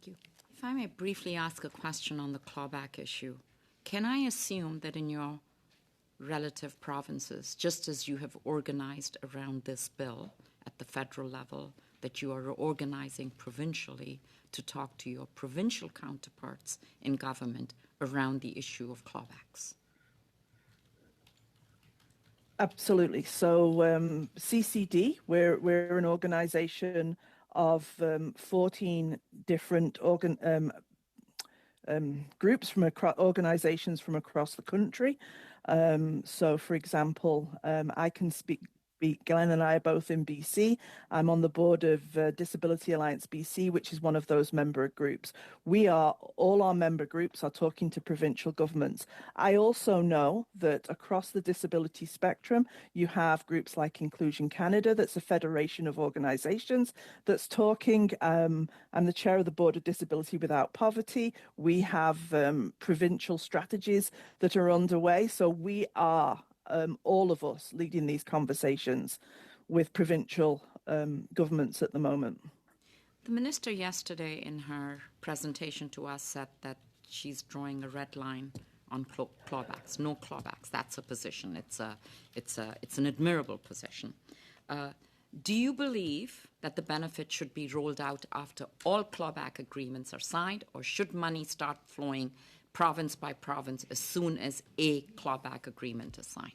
Thank you. If I may briefly ask a question on the clawback issue, can I assume that in your relative provinces, just as you have organized around this bill at the federal level, that you are organizing provincially to talk to your provincial counterparts in government around the issue of clawbacks? Absolutely. So CCD, we're an organization of 14 different groups from organizations from across the country. So, for example, I can speak. Glen and I are both in BC. I'm on the board of Disability Alliance BC, which is one of those member groups. All our member groups are talking to provincial governments. I also know that across the disability spectrum, you have groups like Inclusion Canada, that's a federation of organizations that's talking. I'm the chair of the board of Disability Without Poverty. We have provincial strategies that are underway. So we are all of us leading these conversations with provincial governments at the moment. The minister yesterday in her presentation to us said that she's drawing a red line on clawbacks. No clawbacks. That's a position. It's an admirable position. Do you believe that the benefit should be rolled out after all clawback agreements are signed, or should money start flowing province by province as soon as a clawback agreement is signed?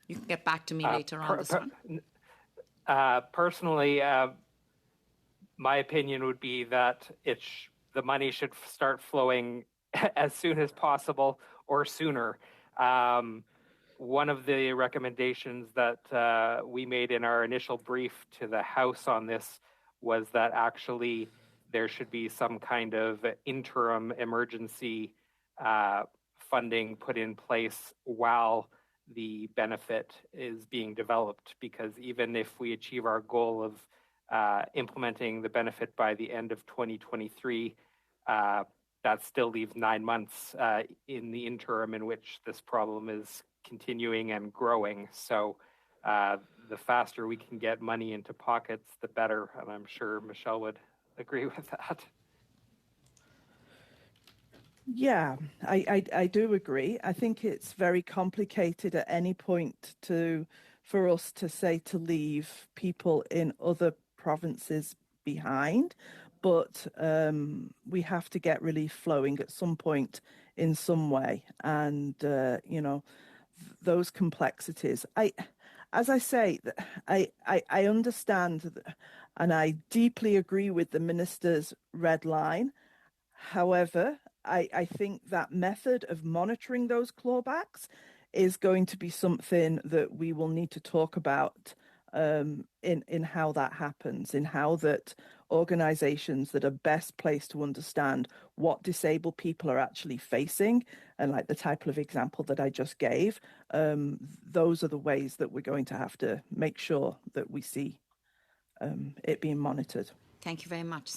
You can get back to me later on this one. Personally, my opinion would be that the money should start flowing as soon as possible or sooner. One of the recommendations that we made in our initial brief to the House on this was that actually there should be some kind of interim emergency funding put in place while the benefit is being developed, because even if we achieve our goal of implementing the benefit by the end of 2023, that still leaves 9 months in the interim in which this problem is continuing and growing. So the faster we can get money into pockets, the better. And I'm sure Michelle would agree with that. Yeah, I do agree. I think it's very complicated at any point for us to say to leave people in other provinces behind, but we have to get relief flowing at some point in some way. And, those complexities. As I say, I understand and I deeply agree with the minister's red line. However, I think that method of monitoring those clawbacks is going to be something that we will need to talk about in how that happens, in how that organizations that are best placed to understand what disabled people are actually facing, and like the type of example that I just gave, those are the ways that we're going to have to make sure that we see it being monitored. Thank you very much.